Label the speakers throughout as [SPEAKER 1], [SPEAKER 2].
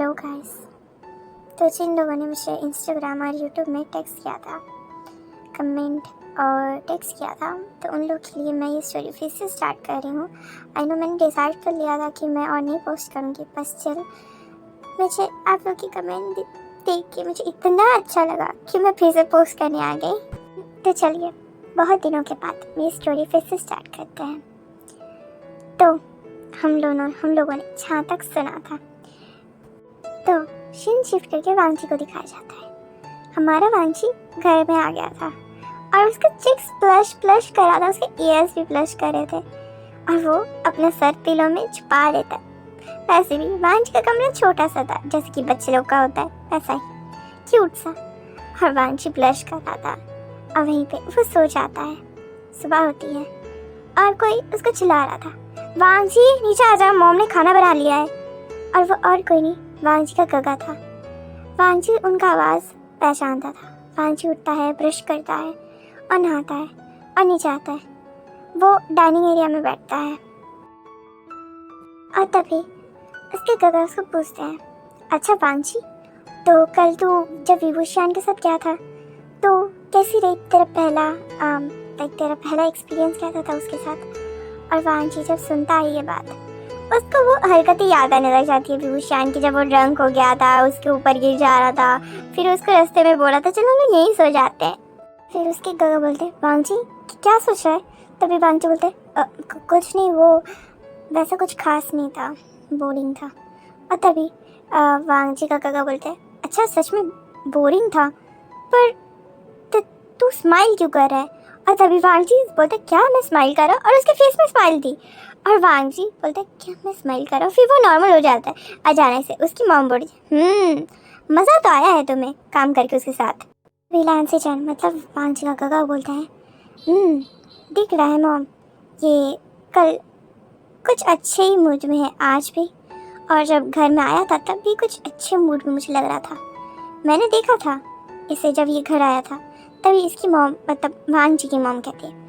[SPEAKER 1] Hello guys. तो जिन लोगों ने मुझे इंस्टाग्राम और यूट्यूब में टेक्स्ट किया था, कमेंट और टेक्स्ट किया था, तो उन लोग के लिए मैं ये स्टोरी फिर से स्टार्ट कर रही हूँ। आई नो मैंने डिसाइड कर लिया था कि मैं और नहीं पोस्ट करूँगी, बस चल मुझे आप लोग की कमेंट देख के मुझे इतना अच्छा लगा कि मैं फिर से पोस्ट करने आ गई। तो चलिए बहुत दिनों के बाद मेरी स्टोरी फिर से स्टार्ट करते हैं। तो हम लोगों ने जहाँ तक सुना था, तो सीन शिफ्ट करके वांची को दिखाया जाता है। हमारा वांची घर में आ गया था और उसका चिक्स ब्लश कर रहा था, उसके ईयर्स भी ब्लश कर रहे थे और वो अपना सर पिलो में छुपा लेता है। वैसे भी वांची का कमरा छोटा सा था, जैसे कि बच्चे लोग का होता है वैसा ही क्यूट सा। और वांची ब्लश कर रहा था और वहीं पे वो सो जाता है। सुबह होती है और कोई उसको चिल्ला रहा था, वांची नीचे आ जा, मॉम ने खाना बना लिया है। और वो और कोई नहीं, वांची का गगा था। वांची उनका आवाज़ पहचानता था। वांची उठता है, ब्रश करता है और नहाता है और नीचे आता है। वो डाइनिंग एरिया में बैठता है और तभी उसके गगा उसको पूछते हैं, अच्छा वांची, तो कल तू जब विभूषण के साथ गया था तो कैसी रही तेरा पहला एक्सपीरियंस कैसा था उसके साथ। और वांची जब सुनता है ये बात, उसको वो हरकतें याद आने लग जाती है विभूषण की, जब वो ड्रंक हो गया था, उसके ऊपर गिर जा रहा था, फिर उसको रास्ते में बोला था चलो हम लोग यहीं सो जाते हैं। फिर उसके गगा बोलते, वांची क्या सोच रहा है। तभी वांची बोलते, कुछ नहीं, वो वैसा कुछ खास नहीं था, बोरिंग था। और तभी वांची का गगा बोलते, अच्छा सच में बोरिंग था, पर तू स्माइल क्यों कर रहा है। और तभी वांची बोलते, क्या मैं स्माइल कर रहा हूँ, और उसके फेस में स्माइल थी। और वांची बोलते, क्या मैं स्माइल कर रहा हूँ, फिर वो नॉर्मल हो जाता है अचानक से। उसकी मॉम बोलती, मज़ा तो आया है तुम्हें काम करके उसके साथ। विलान से चैन मतलब वांची का गगा बोलता है, दिख रहा है मॉम, ये कल कुछ अच्छे ही मूड में है आज भी, और जब घर में आया था तब भी कुछ अच्छे मूड में मुझे लग रहा था। मैंने देखा था इसे जब ये घर आया था। तभी इसकी मॉम मतलब वांची की मॉम कहती है,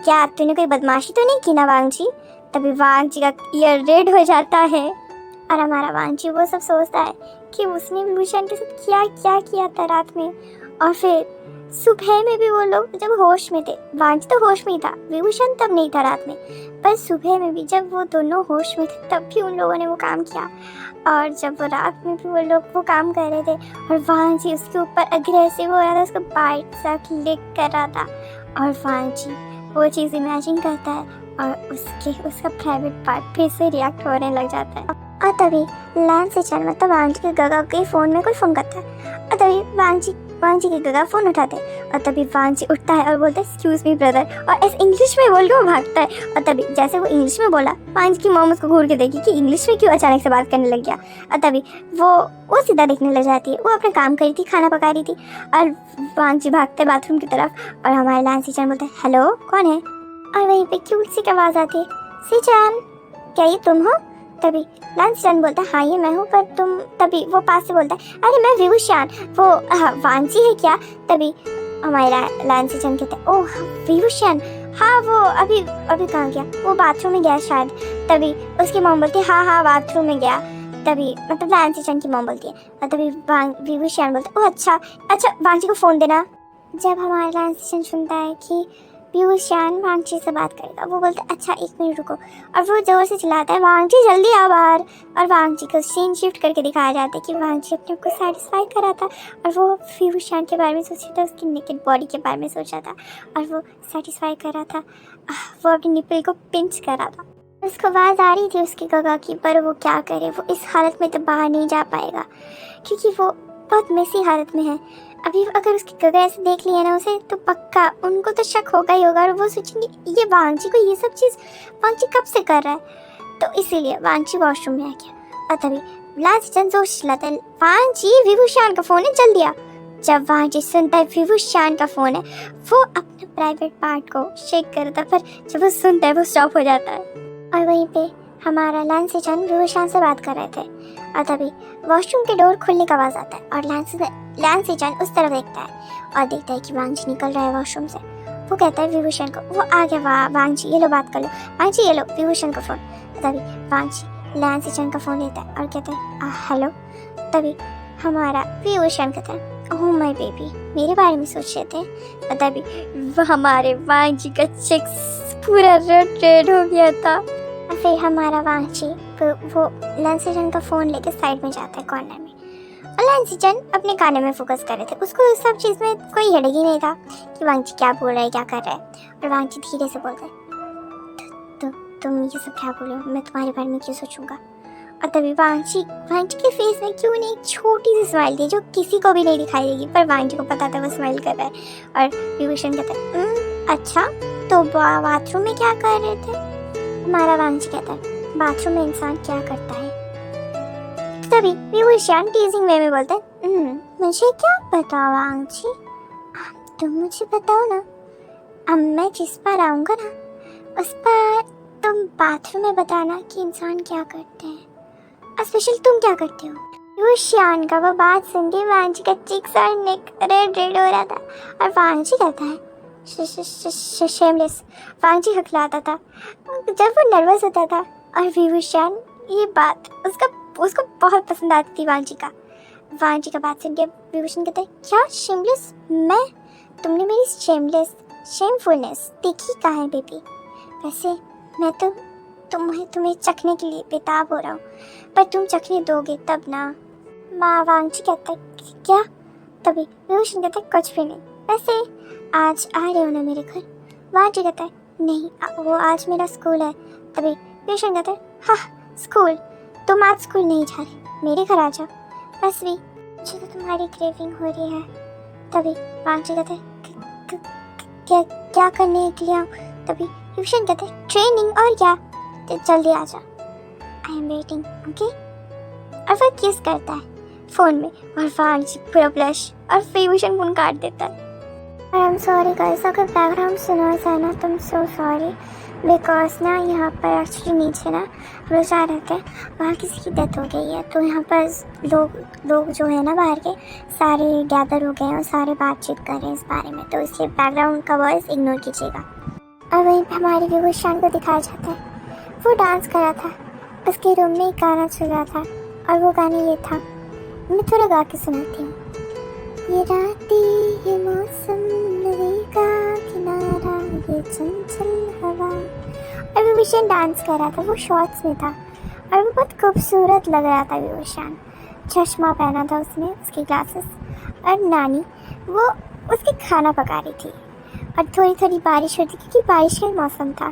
[SPEAKER 1] क्या तूने कोई बदमाशी तो नहीं की ना वांची। तभी वांची का ईयर रेड हो जाता है और हमारा वांची वो सब सोचता है कि उसने विभूषण के साथ क्या क्या किया था रात में। और फिर सुबह में भी वो लोग जब होश में थे, वांची तो होश में ही था, विभूषण तब नहीं था रात में, पर सुबह में भी जब वो दोनों होश में थे तब भी उन लोगों ने वो काम किया। और जब वो रात में भी वो लोग वो काम कर रहे थे और वांची उसके ऊपर अग्रेसिव हो रहा था, उसको बाइट सा क्लिक कर रहा था। और वांची वो चीज़ इमेजिन करता है और उसका प्राइवेट पार्ट फिर से रिएक्ट होने लग जाता है। और तभी लैंड से चल मतलब वांची के गगा के फ़ोन में कोई फ़ोन करता है और तभी वांची के गगा फ़ोन उठाते हैं और तभी वांची उठता है और बोलता है, एक्सक्यूज़ मी ब्रदर, और ऐसे इंग्लिश में बोल के वो भागता है। और तभी जैसे वो इंग्लिश में बोला, वांची की मॉम उसको घूर के देखी कि इंग्लिश में क्यों अचानक से बात करने लग गया। और तभी वो सीधा देखने लग जाती है, वो अपना काम कर रही थी, खाना पका रही थी। और वांची भागते बाथरूम की तरफ और हमारे लैंड सीचन बोलते हैं, हेलो कौन है। और वहीं पे क्यूट सी आवाज़ आती है, सीचन क्या ये तुम हो। तभी लैंसटन बोलता है, हाँ ये मैं हूँ, पर तुम। तभी वो पास से बोलता है, अरे मैं विभूषण, वो वांची है क्या। तभी हमारे लैंसटन कहते हैं, ओह विभूषण, हाँ वो अभी कहाँ गया, वो बाथरूम में गया शायद। तभी उसकी मॉम बोलती है, हाँ बाथरूम में गया। तभी मतलब लैंसटन की मॉम बोलती है और तभी विभूषण बोलता है, ओह अच्छा वांची को फ़ोन देना। जब हमारा लैंसटन सुनता है कि विभूषण वांची से बात करेगा, वो बोलता है, अच्छा 1 मिनट रुको। और वो जोर से चिल्लाता है, वांची जल्दी आ बाहर। और वांची को सीन शिफ्ट करके दिखाया जाता है कि वांची अपने आप को सेटिस्फाई कर रहा था और वो विभूषण के बारे में सोच रहा था, उसकी नेकेड बॉडी के बारे में सोच रहा था और वो सेटिस्फाई कर रहा था। वो अपनी निपल को पिंच कर रहा था। उसको आवाज़ आ रही थी उसकी गगा की, पर वो क्या करे, वो इस हालत में तो बाहर नहीं जा पाएगा क्योंकि वो बहुत मेसी हालत में है। अभी अगर उसकी गगा ऐसे देख लिया ना उसे, तो पक्का उनको तो शक होगा ही होगा और वो सोचेंगे ये वांची को ये सब चीज़ वांची कब से कर रहा है। तो इसीलिए वांची वॉशरूम में आ गया और तभी लास्ट जोश चिल्लाता है, वांची विभूषण का फ़ोन है जल्दी आ। जब वांची सुनता है विभूषण का फ़ोन है, वो अपने प्राइवेट पार्ट को शेक करता है, पर जब वो सुनता है वो स्टॉप हो जाता है। और वहीं पे हमारा लैंसटन विभूषण से बात कर रहे थे और तभी वॉशरूम के डोर खुलने का आवाज़ आता है और लैंसटन उस तरफ देखता है और देखता है कि वांची निकल रहा है वॉशरूम से। वो कहता है विभूषण को, वो आ गया, वांची ये लो बात कर लो, वांची ये लो विभूषण का फ़ोन। तभी वांची लैंस किचन का फ़ोन लेता है और कहता है हेलो। तभी हमारा विभूषण कहता है ओह माय बेबी, मेरे बारे में सोच रहे थे। और तभी हमारे वांची का चेक्स पूरा रेड हो गया था। और फिर हमारा वांची वो लैंस किचन का फ़ोन लेके साइड में जाता है कॉर्नर में, और लैंस किचन अपने गाने में फोकस कर रहे थे। उसको उस सब चीज़ में कोई हेडक ही नहीं था कि वांची क्या बोल रहा है, क्या कर रहा है। और वांची धीरे से बोलता है तुम ये सब क्या बोल रहे हो, मैं तुम्हारे बारे में क्यों सोचूंगा। और तभी वांची के फेस में क्यों नहीं एक छोटी सी स्माइल थी जो किसी को भी नहीं दिखाई देगी, पर वांची को पता था वो स्माइल कर रहा है। और विभूषण कहता है अच्छा, तो बाथरूम में क्या कर रहे थे। हमारा वांची कहता है बाथरूम में इंसान क्या करता है। तो तभी विभूषण टीजिंग वे में बोलते हैं मुझे क्या पता वांची, तुम मुझे बताओ ना, अब मैं जिस पर आऊँगा ना उस पर तुम बाथरूम में बताना कि इंसान क्या करते हैं, और स्पेशल तुम क्या करते हो। विभूषण का वो बात सुन के वांची का चिक्स और नेक रेड हो रहा था। और वांची कहता है शेमलेस। वांची हकलाता था जब वो नर्वस होता था। और विभूषण ये बात उसको बहुत पसंद आती थी वांची का बात सुन के विभूषण कहता है क्या शेमलेस मैं, तुमने मेरी शेमफुलनेस देखी कहाँ है बेबी। वैसे मैं तो तुम्हें चखने के लिए बेताब हो रहा हूँ, पर तुम चखने दोगे तब ना। माँ वांची कहता है क्या। तभी विभूषण कहता है कुछ भी नहीं, वैसे आज आ रहे हो ना मेरे घर। वांची कहता है नहीं वो आज मेरा स्कूल है। तभी विभूषण कहता है हाँ स्कूल, तुम आज स्कूल नहीं जा रहे, मेरे घर आ जाओ। बस भी मुझे तो तुम्हारी क्रेविंग हो रही है। तभी वांची कहता है क्या करने के लिए आऊँ। तभी विभूषण कहते हैं ट्रेनिंग, और क्या, तो जल्दी आ जा, आई एम वेटिंग ओके। और वह किस करता है फ़ोन में, और वांची पूरा ब्लश, और विभूषण फोन काट देता है। और आई एम सॉरी गाइस, अगर बैकग्राउंड सुनोस है ना, तुम सो सॉरी, बिकॉज ना यहाँ पर एक्चुअली नीचे ना हम लोग जा रहे थे, वहाँ किसी की डेथ हो गई है, तो यहाँ पर लोग जो है ना बाहर के सारे गैदर हो गए हैं और सारे बातचीत कर रहे हैं इस बारे में, तो इसलिए बैकग्राउंड का वॉइस इग्नोर कीजिएगा। और वहीं पे हमारे विभूषण को दिखाया जाता है वो डांस कर रहा था, उसके रूम में एक गाना चल रहा था, और वो गाना ये था, मैं थोड़ा गा के सुनाती हूँ। ये रातें ये मौसम नदी का किनारा ये चंचल हवा। और विभूषण डांस कर रहा था, वो शॉर्ट्स में था और वो बहुत खूबसूरत लग रहा था। विभूषण चश्मा पहना था उसने, उसकी ग्लासेस, और नानी वो उसके खाना पका रही थी, और थोड़ी थोड़ी बारिश होती क्योंकि बारिश का मौसम था,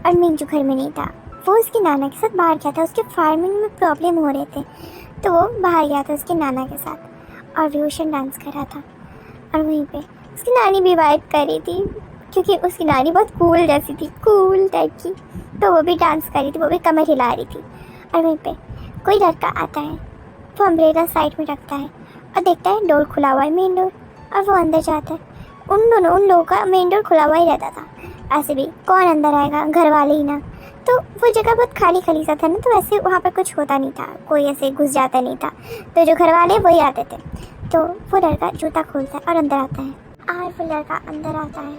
[SPEAKER 1] और मिंजू घर में नहीं था, वो उसके नाना के साथ बाहर गया था, उसके फार्मिंग में प्रॉब्लम हो रहे थे तो वो बाहर गया था उसके नाना के साथ, और विभूषण डांस कर रहा था। और वहीं पे उसकी नानी भी वाइब कर रही थी क्योंकि उसकी नानी बहुत कूल जैसी थी, कूल टाइप की, तो वो भी डांस कर रही थी, वो भी कमर हिला रही थी। और वहीं पे कोई लड़का आता है, वो अम्ब्रेला साइड में रखता है और देखता है डोर खुला हुआ है, मेन डोर, और वो अंदर जाता है। उन लोगों का मेन डोर खुला हुआ ही रहता था, ऐसे भी कौन अंदर आएगा, घर वाले ही ना, तो वो जगह बहुत खाली सा था ना, तो वैसे वहाँ पर कुछ होता नहीं था, कोई ऐसे घुस जाता नहीं था, तो जो घर वाले वही आते थे। तो वो लड़का जूता खोलता है और अंदर आता है, और वो लड़का अंदर आता है,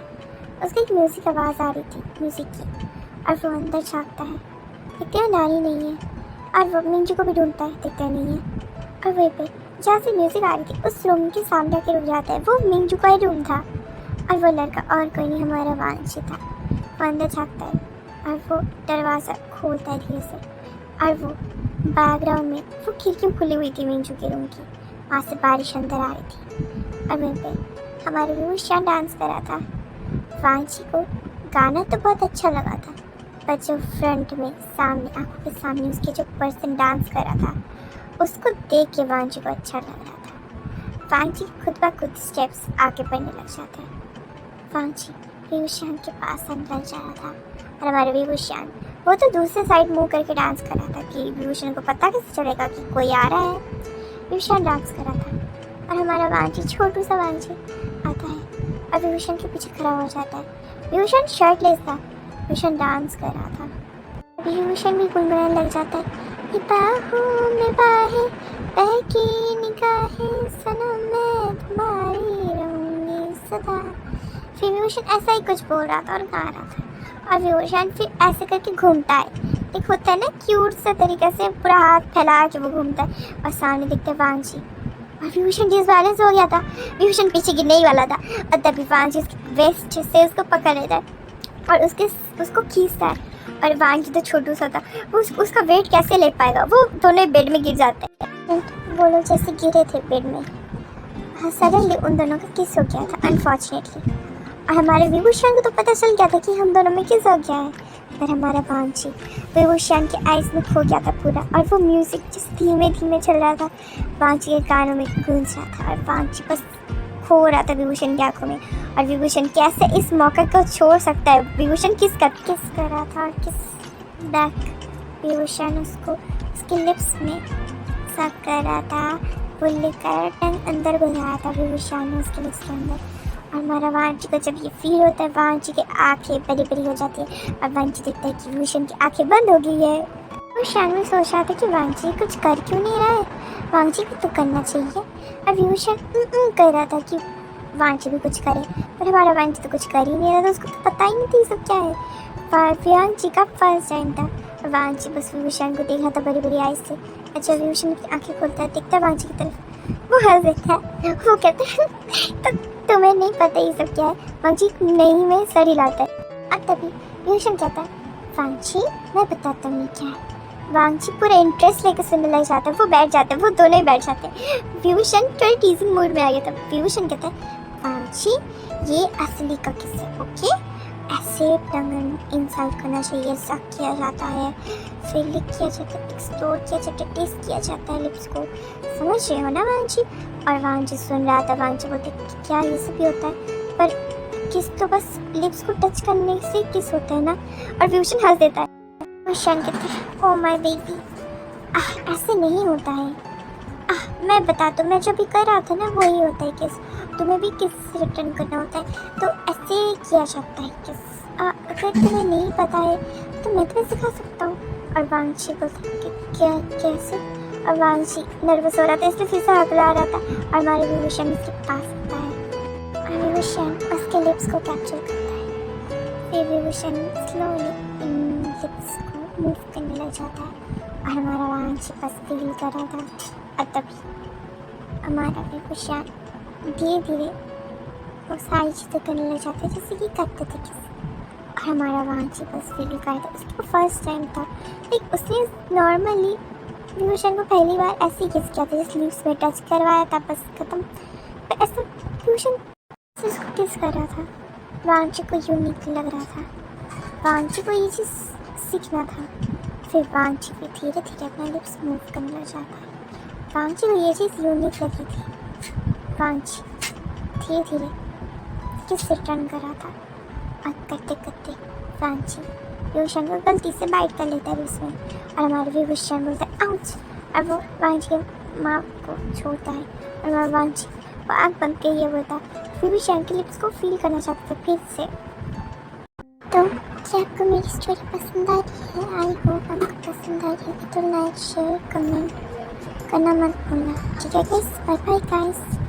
[SPEAKER 1] उसकी एक म्यूज़िक आवाज़ आ रही थी म्यूज़िक की, और वो अंदर झाँकता है, देखते हैं नानी नहीं है, और वो मिंजू को भी ढूंढता है, देखता नहीं है। और वहीं पे जहाँ से म्यूज़िक आ रही थी उस रूम के सामने आके रुक जाता है, वो मिंजू का ही रूम था, और वो लड़का और कोई नहीं हमारा वांची था। वो अंदर झाँकता है और वो दरवाज़ा खोलता है धीरे से, और वो बैकग्राउंड में वो खिड़की खुली हुई थी मिंजू के रूम की, वहाँ से बारिश अंदर आ रही थी। और वहीं पे हमारे विभूषण डांस कर रहा था। वांची को गाना तो बहुत अच्छा लगा था, पर जो फ्रंट में सामने आंखों के सामने उसके जो पर्सन डांस कर रहा था उसको देख के वांची को अच्छा लग रहा था। वांची खुद ब खुद स्टेप्स आगे बढ़ने लग जाते हैं। वांची विभूषण के पास अंदर जा रहा था, और हमारे विभूषण वो तो दूसरे साइड मुँह करके डांस कर रहा था कि विभूषण को पता कैसे चलेगा कि कोई आ रहा है। विभूषण डांस कर रहा था, और हमारा वांची छोटू सा वांची आता है और विभूषण के पीछे खड़ा हो जाता है। विभूषण शर्टलेस था, विभूषण डांस कर रहा था। विभूषण भी गुनगुनाने लग जाता है, बाहों में बाहें बहकी निगाहें सनम मैं तुम्हारी रहूंगी सदा। फिर विभूषण ऐसा ही कुछ बोल रहा था और गा रहा था, और विभूषण फिर ऐसे करके घूमता है एक होता है ना क्यूट सा तरीके से पूरा हाथ फैला के वो घूमता है और सामने दिखते हैं वांची और विभूषण डिसबैलेंस हो गया था। विभूषण पीछे गिरने ही वाला था और तभी वांची उसके वेस्ट से उसको पकड़ लेता है और उसको खींचता है। और वांची तो छोटू सा था, वो उसका वेट कैसे ले पाएगा, वो दोनों बेड में गिर जाते हैं। वो लोग जैसे गिरे थे बेड में, सडनली उन दोनों का किस हो गया था अनफॉर्चुनेटली। और हमारे विभूषण को तो पता चल गया था कि हम दोनों में किस हो गया है, पर हमारा वांची विभूषण के आइज में खो गया था पूरा। और वो म्यूज़िक जिस धीमे धीमे चल रहा था वांची के कानों में गूंज रहा था और वांची बस खो रहा था विभूषण की आंखों में। और विभूषण कैसे इस मौके को छोड़ सकता है, विभूषण किस कर रहा था, किस बैक विभूषण उसको उसके लिप्स में सक कर रहा था, वो लेकर टंग अंदर घुस रहा था विभूषण ने उसके लिप्स के अंदर। और हमारा वांची को जब ये फील होता है, वांची की आंखें बड़ी बड़ी हो जाती है और वांची देखता है कि विभूषण की आंखें बंद हो गई है। विभूषण में सोच रहा था कि वांची कुछ कर क्यों नहीं रहा है, वांची को तो करना चाहिए। और विभूषण कह रहा था कि वांची भी कुछ करे, पर हमारा वांची तो कुछ कर ही नहीं रहा था, उसको तो पता ही नहीं थी सब क्या है। वांची का फर्स्ट टाइम था, वांची बस विभूषण को देख रहा था बड़ी बड़ी आइज से। अच्छा विभूषण की आंखें खोलता है, देखता है वांची की तरफ, वो हंस देता है, वो कहता है तो तुम्हें नहीं पता ये सब क्या है। वांची नहीं में सर हिलाता है और तभी विभूषण कहता है वांची मैं बताता हूँ क्या है। वांची पूरा इंटरेस्ट लेकर सुनने लग जाता है, वो बैठ जाता है, वो दोनों ही बैठ जाते हैं। विभूषण थोड़ी टीजिंग मूड में आ गया था। विभूषण कहता है वांची ये असली का किस्सा, ओके ऐसे टंग इंसल्ट करना चाहिए, सक किया जाता है, फिर लिक किया जाता है, एक्सप्लोर किया जाता है, टेस्ट किया जाता है लिप्स को, समझ रहे हो ना वांची। और वांची सुन रहा था, वांची बोलते क्या ये सब भी होता है, पर किस तो बस लिप्स को टच करने से किस होता है ना। और विभूषण हंस देता है। विभूषण कहते हैं ओ माय बेबी ऐसे नहीं होता है, मैं बताता हूँ, मैं जो भी कर रहा था ना वही होता है किस, तुम्हें भी किस रिटर्न करना होता है, तो ऐसे किया जाता है किस। अगर तुम्हें नहीं पता है तो मैं तुम्हें सिखा सकता हूँ। और वांची बोलता है कि क्या कैसे। और वांची नर्वस हो रहा था इसलिए फिर से हकला रहा था और हमारे विभूषण उसके पास आता है और विभूषण उसके लिप्स को कैप्चर करता है। फिर विभूषण स्लोली लिप्स को मूव करने लग जाता है और हमारा वांची बस फील कर रहा था। और तभी हमारा विभूषण धीरे धीरे वो सारी चीज़ें करने लग जाते हैं जैसे कि करते थे किसी। और हमारा वांची बस फील कर था, उसको फर्स्ट टाइम था, लाइक उसने नॉर्मली विभूषण को पहली बार ऐसे ही किस किया था, जैसे लिप्स में टच करवाया था बस खत्म। पर ऐसा विभूषण उसको किस कर रहा था, वांची को यूनिक लग रहा था, वांची को ये चीज़ सीखना था। फिर वांची भी धीरे धीरे अपना लिप्स मूव करने लग जाता है। वांची को ये चीज़ यूनिक लगी थी, वांची धीरे धीरे किस रिटर्न कर रहा था और करते करते वांची विभूषण को गलती से बाइट कर लेता है उसमें और हमारे विभूषण बोलता है आउच। और वो वांची के माँ को छोड़ता है और हमारा वांची वो आँख बंद के ये बोलता है विभूषण के लिप्स को फील करना चाहते थे फिर से। तो क्या आपको मेरी स्टोरी पसंद आ रही है? आई होप आपको पसंद आ रही है, तो लाइक शेयर कमेंट करना मत भूलना, ठीक है गाइस। Bye bye guys.